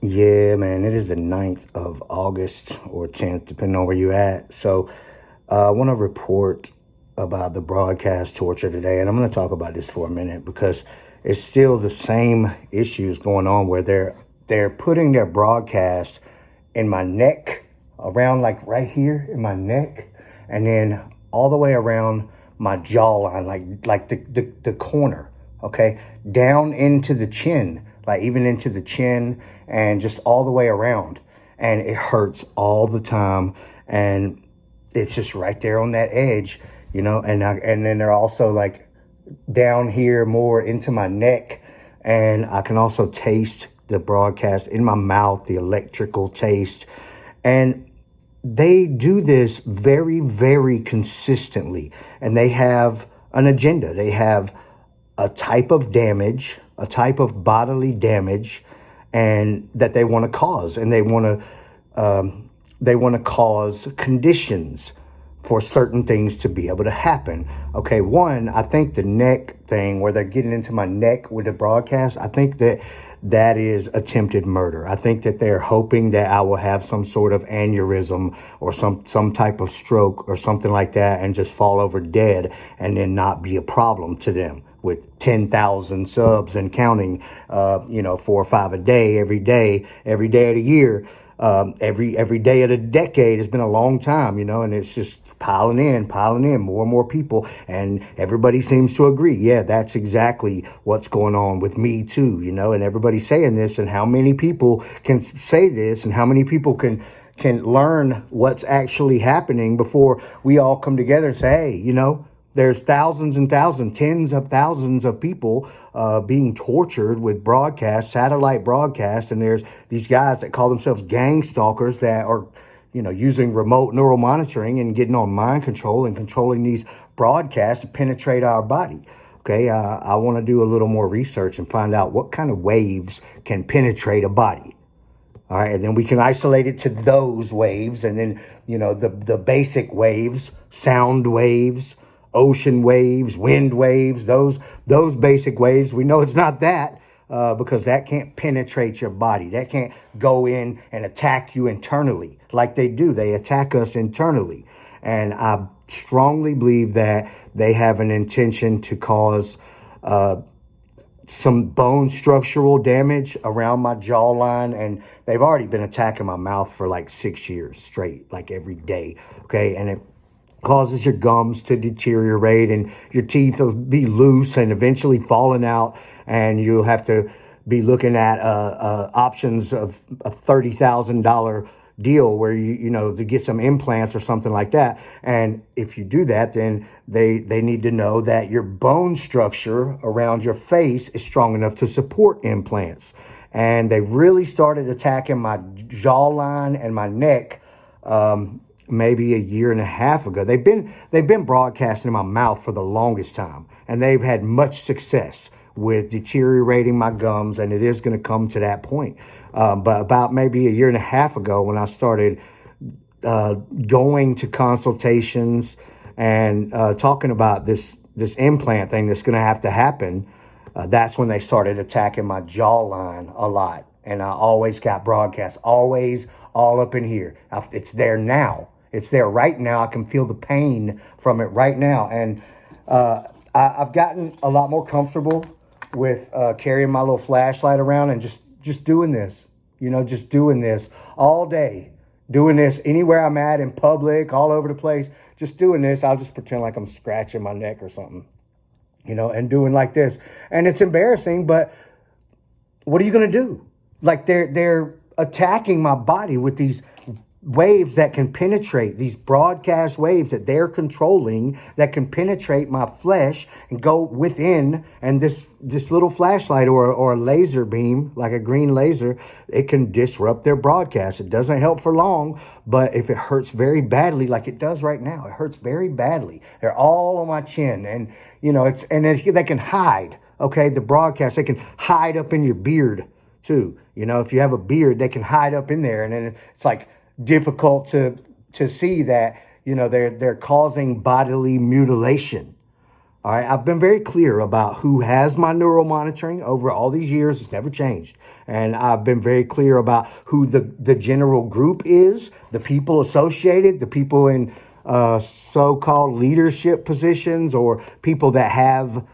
Yeah, man, it is the 9th of August or 10th, depending on where you're at. So, I want to report about the broadcast torture today, and I'm going to talk about this for a minute because it's still the same issues going on where they're putting their broadcast in my neck, around like right here in my neck, and then all the way around my jawline, like the corner, okay, down into the chin, like even into the chin, and just all the way around, and it hurts all the time, and it's just right there on that edge, and then they're also like down here more into my neck, and I can also taste the broadcast in my mouth, the electrical taste. And they do this very, very consistently, and they have an agenda. They have a type of damage, a type of bodily damage, and that they want to cause, and they want to cause conditions for certain things to be able to happen. Okay, one, I think the neck thing where they're getting into my neck with the broadcast, I think that is attempted murder. I think that they're hoping that I will have some sort of aneurysm or some type of stroke or something like that and just fall over dead and then not be a problem to them with 10,000 subs and counting, 4 or 5 a day, every day of the year. Every day of the decade has been a long time, and it's just piling in, more and more people, and everybody seems to agree. Yeah, that's exactly what's going on with me too, and everybody's saying this, and how many people can say this, and how many people can learn what's actually happening before we all come together and say, hey, there's thousands and thousands, tens of thousands of people being tortured with satellite broadcasts, and there's these guys that call themselves gang stalkers that are, using remote neural monitoring and getting on mind control and controlling these broadcasts to penetrate our body. Okay, I want to do a little more research and find out what kind of waves can penetrate a body. All right, and then we can isolate it to those waves, and then, the basic waves, sound waves, ocean waves, wind waves, those basic waves. We know it's not that because that can't penetrate your body. That can't go in and attack you internally like they do. They attack us internally. And I strongly believe that they have an intention to cause some bone structural damage around my jawline, and they've already been attacking my mouth for like 6 years straight, like every day. Okay, and it causes your gums to deteriorate, and your teeth will be loose and eventually falling out, and you'll have to be looking at options of a $30,000 deal where to get some implants or something like that. And if you do that, then they need to know that your bone structure around your face is strong enough to support implants. And they really started attacking my jawline and my neck maybe a year and a half ago. They've been broadcasting in my mouth for the longest time, and they've had much success with deteriorating my gums, and it is going to come to that point. But about maybe a year and a half ago, when I started going to consultations and talking about this implant thing that's going to have to happen, that's when they started attacking my jawline a lot. And I always got broadcast, always all up in here. It's there now. It's there right now. I can feel the pain from it right now. And I've gotten a lot more comfortable with carrying my little flashlight around and just doing this, just doing this all day, doing this anywhere I'm at, in public, all over the place, just doing this. I'll just pretend like I'm scratching my neck or something, and doing like this. And it's embarrassing, but what are you going to do? Like they're attacking my body with these waves that can penetrate, these broadcast waves that they're controlling, that can penetrate my flesh and go within. And this little flashlight or a laser beam, like a green laser, it can disrupt their broadcast. It doesn't help for long, but if it hurts very badly, like it does right now, it hurts very badly. They're all on my chin, and they can hide. Okay, the broadcast, they can hide up in your beard too. If you have a beard, they can hide up in there, and then it's like difficult to see that, they're causing bodily mutilation. All right, I've been very clear about who has my neural monitoring over all these years. It's never changed. And I've been very clear about who the general group is, the people associated, the people in so-called leadership positions, or people that have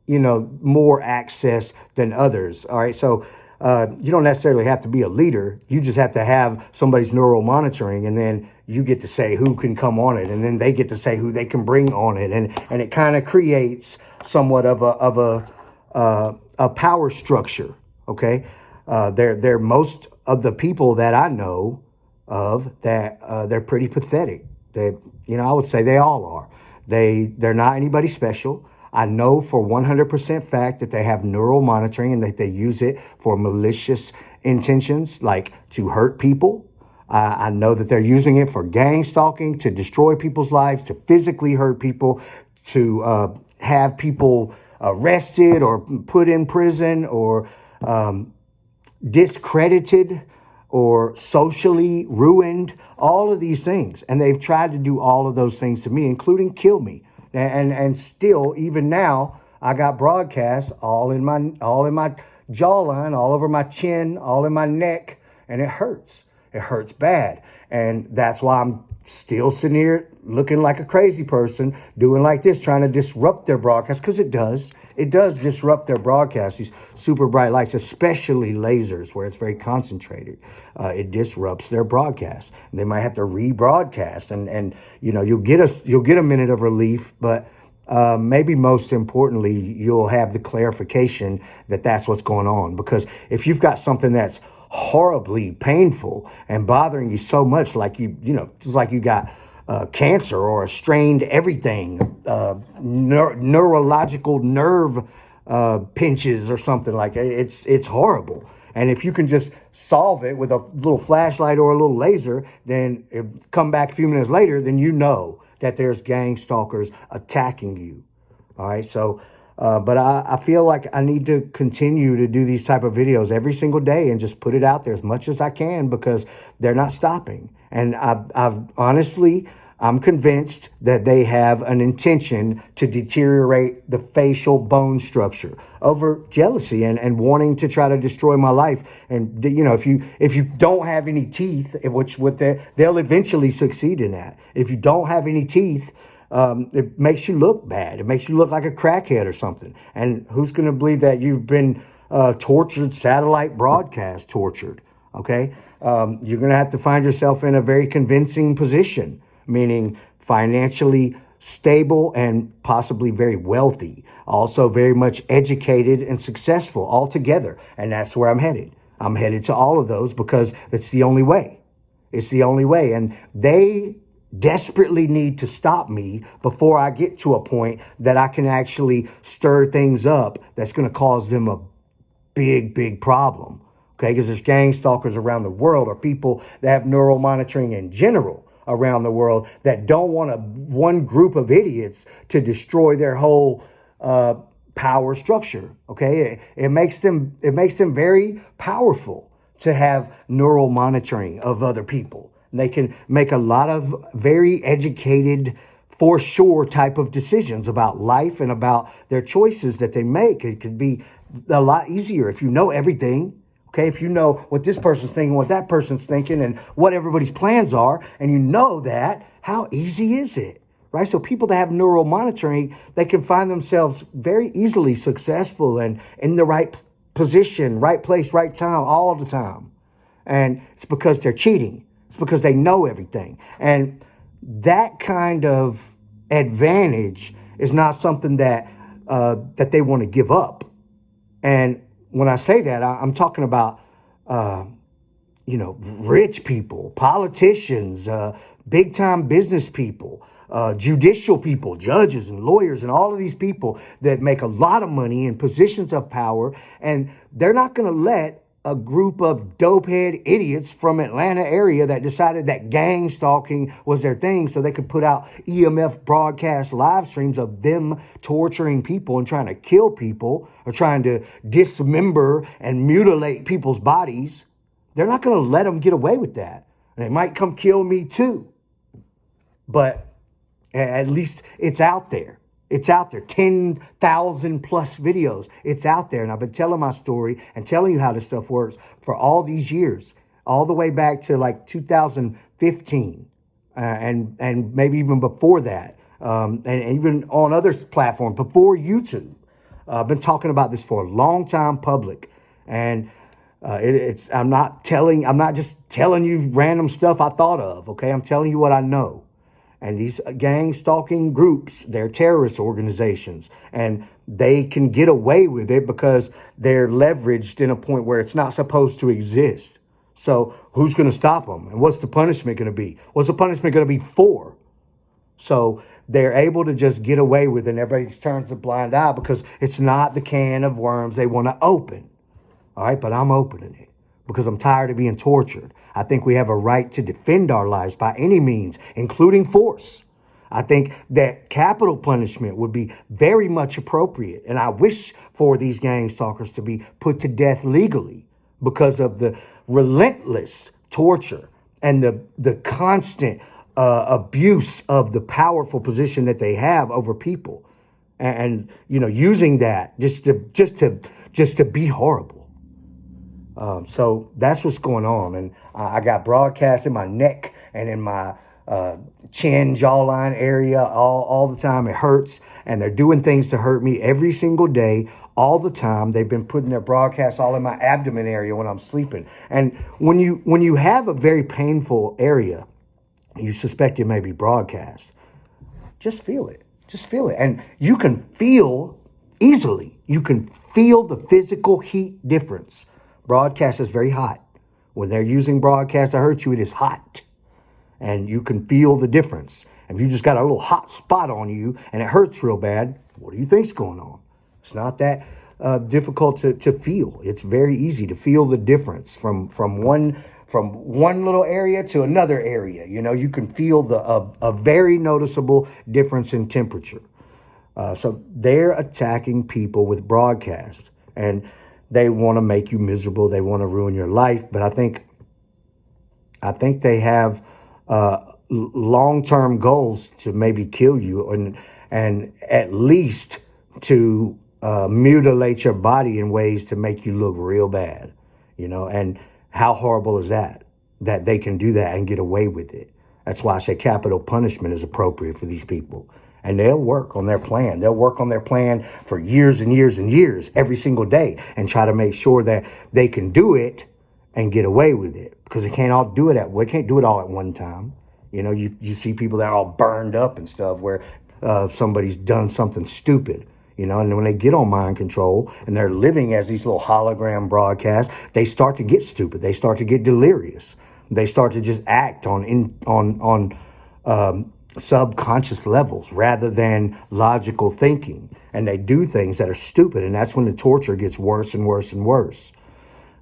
more access than others. All right. So you don't necessarily have to be a leader. You just have to have somebody's neural monitoring, and then you get to say who can come on it, and then they get to say who they can bring on it. And it kind of creates somewhat of a power structure. Okay. They're most of the people that I know of that they're pretty pathetic. I would say they all are. They're not anybody special. I know for 100% fact that they have neural monitoring and that they use it for malicious intentions, like to hurt people. I know that they're using it for gang stalking, to destroy people's lives, to physically hurt people, to have people arrested or put in prison or discredited or socially ruined, all of these things. And they've tried to do all of those things to me, including kill me. And still, even now, I got broadcasts all in my jawline, all over my chin, all in my neck, and it hurts. It hurts bad. And that's why I'm still sitting here looking like a crazy person, doing like this, trying to disrupt their broadcast, because it does. It does disrupt their broadcast, these super bright lights, especially lasers, where it's very concentrated. It disrupts their broadcast. And they might have to rebroadcast, and you'll get a minute of relief, but maybe most importantly, you'll have the clarification that that's what's going on. Because if you've got something that's horribly painful and bothering you so much, like just like you got cancer or a strained everything, neurological nerve pinches or something like that. It's horrible. And if you can just solve it with a little flashlight or a little laser, then come back a few minutes later, then you know that there's gang stalkers attacking you. All right. So, but I feel like I need to continue to do these type of videos every single day and just put it out there as much as I can, because they're not stopping. And I've honestly, I'm convinced that they have an intention to deteriorate the facial bone structure over jealousy and wanting to try to destroy my life. And if you don't have any teeth, they'll eventually succeed in that. If you don't have any teeth, it makes you look bad. It makes you look like a crackhead or something. And who's going to believe that you've been tortured, satellite broadcast tortured? Okay. You're going to have to find yourself in a very convincing position, meaning financially stable and possibly very wealthy, also very much educated and successful altogether. And that's where I'm headed. I'm headed to all of those because it's the only way. It's the only way. And they desperately need to stop me before I get to a point that I can actually stir things up that's going to cause them a big, big problem. Okay, because there's gang stalkers around the world, or people that have neural monitoring in general around the world that don't want one group of idiots to destroy their whole power structure. Okay, it makes them very powerful to have neural monitoring of other people. And they can make a lot of very educated, for sure type of decisions about life and about their choices that they make. It could be a lot easier if you know everything. Okay, if you know what this person's thinking, what that person's thinking, and what everybody's plans are, and you know that, how easy is it? Right? So people that have neural monitoring, they can find themselves very easily successful and in the right position, right place, right time, all the time. And it's because they're cheating. It's because they know everything. And that kind of advantage is not something that they want to give up. And when I say that, I'm talking about, rich people, politicians, big time business people, judicial people, judges and lawyers, and all of these people that make a lot of money in positions of power. And they're not going to let a group of dopehead idiots from Atlanta area that decided that gang stalking was their thing, so they could put out EMF broadcast live streams of them torturing people and trying to kill people or trying to dismember and mutilate people's bodies. They're not going to let them get away with that. And they might come kill me too. But At least it's out there. It's out there. 10,000 plus videos. It's out there. And I've been telling my story and telling you how this stuff works for all these years, all the way back to like 2015, and maybe even before that, and even on other platforms before YouTube. I've been talking about this for a long time, public, and I'm not just telling you random stuff I thought of. Okay, I'm telling you what I know. And these gang stalking groups, they're terrorist organizations, and they can get away with it because they're leveraged in a point where it's not supposed to exist. So who's going to stop them? And what's the punishment going to be? What's the punishment going to be for? So they're able to just get away with it, and everybody turns a blind eye because it's not the can of worms they want to open. All right, but I'm opening it because I'm tired of being tortured. I think we have a right to defend our lives by any means, including force. I think that capital punishment would be very much appropriate. And I wish for these gang stalkers to be put to death legally because of the relentless torture and the constant abuse of the powerful position that they have over people. And using that just to be horrible. So that's what's going on. And I got broadcast in my neck and in my chin, jawline area all the time. It hurts. And they're doing things to hurt me every single day, all the time. They've been putting their broadcasts all in my abdomen area when I'm sleeping. And when you have a very painful area, you suspect it may be broadcast. Just feel it. Just feel it. And you can feel easily. You can feel the physical heat difference. Broadcast is very hot. When they're using broadcast to hurt you, it is hot. And you can feel the difference. If you just got a little hot spot on you and it hurts real bad, what do you think's going on? It's not that difficult to feel. It's very easy to feel the difference from one little area to another area. You can feel a very noticeable difference in temperature. So they're attacking people with broadcast, and they want to make you miserable. They want to ruin your life. But I think they have long-term goals to maybe kill you, and at least to mutilate your body in ways to make you look real bad. And how horrible is that they can do that and get away with it? That's why I say capital punishment is appropriate for these people. And they'll work on their plan. They'll work on their plan for years and years and years, every single day, and try to make sure that they can do it and get away with it. Because they can't all do it they can't do it all at one time. You see people that are all burned up and stuff where somebody's done something stupid. And when they get on mind control and they're living as these little hologram broadcasts, they start to get stupid. They start to get delirious. They start to just act on subconscious levels rather than logical thinking. And they do things that are stupid. And that's when the torture gets worse and worse and worse.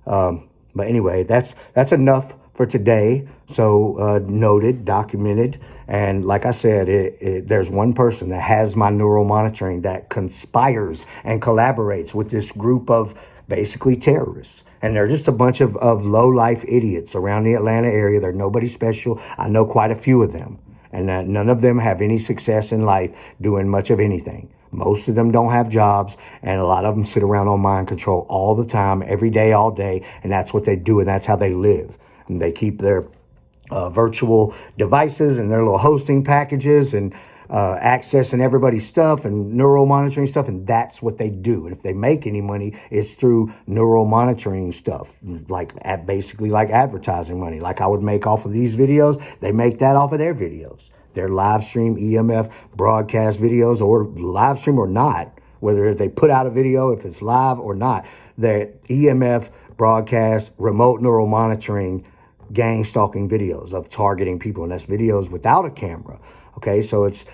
But anyway, that's enough for today. So noted, documented. And like I said, there's one person that has my neural monitoring that conspires and collaborates with this group of basically terrorists. And they're just a bunch of low-life idiots around the Atlanta area. They're nobody special. I know quite a few of them. And that none of them have any success in life doing much of anything. Most of them don't have jobs, and a lot of them sit around on mind control all the time, every day, all day, and that's what they do, and that's how they live. And they keep their virtual devices and their little hosting packages and accessing everybody's stuff and neural monitoring stuff, and that's what they do. And if they make any money, it's through neural monitoring stuff, basically like advertising money. Like I would make off of these videos, they make that off of their videos. Their live stream EMF broadcast videos, or live stream or not, whether they put out a video, if it's live or not, the EMF broadcast remote neural monitoring gang stalking videos of targeting people, and that's videos without a camera. Okay, so it's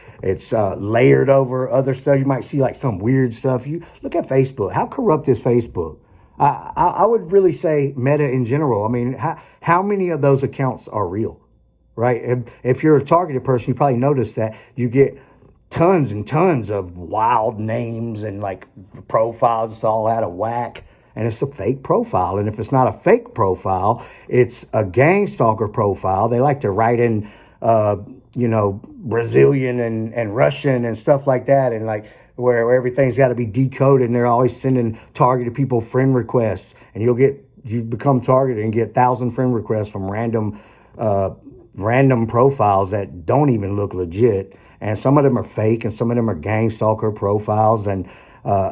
layered over other stuff. You might see like some weird stuff. You look at Facebook. How corrupt is Facebook? I would really say Meta in general. I mean, how many of those accounts are real, right? If you're a targeted person, you probably notice that you get tons and tons of wild names and like profiles. It's all out of whack. And it's a fake profile. And if it's not a fake profile, it's a gang stalker profile. They like to write in Brazilian and Russian and stuff like that, and like where everything's got to be decoded, and they're always sending targeted people friend requests, and you become targeted and get 1,000 friend requests from random profiles that don't even look legit, and some of them are fake, and some of them are gang stalker profiles, and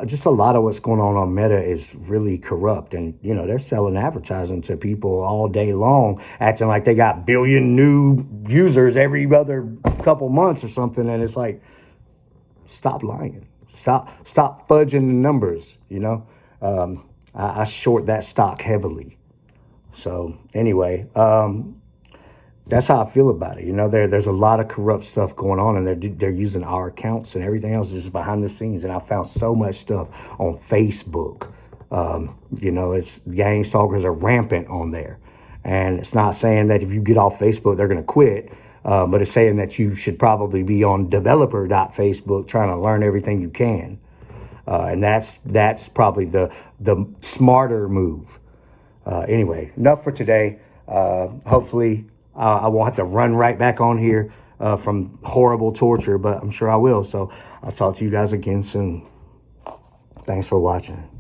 just a lot of what's going on Meta is really corrupt. And they're selling advertising to people all day long, acting like they got billion new users every other couple months or something, and it's like, stop lying, stop fudging the numbers. I short that stock heavily. So anyway, that's how I feel about it. There's a lot of corrupt stuff going on, and they're using our accounts and everything else just behind the scenes. And I found so much stuff on Facebook. It's gang stalkers are rampant on there, and it's not saying that if you get off Facebook they're going to quit, but it's saying that you should probably be on developer.facebook trying to learn everything you can, and that's probably the smarter move. Anyway, enough for today. Hopefully. I won't have to run right back on here from horrible torture, but I'm sure I will. So I'll talk to you guys again soon. Thanks for watching.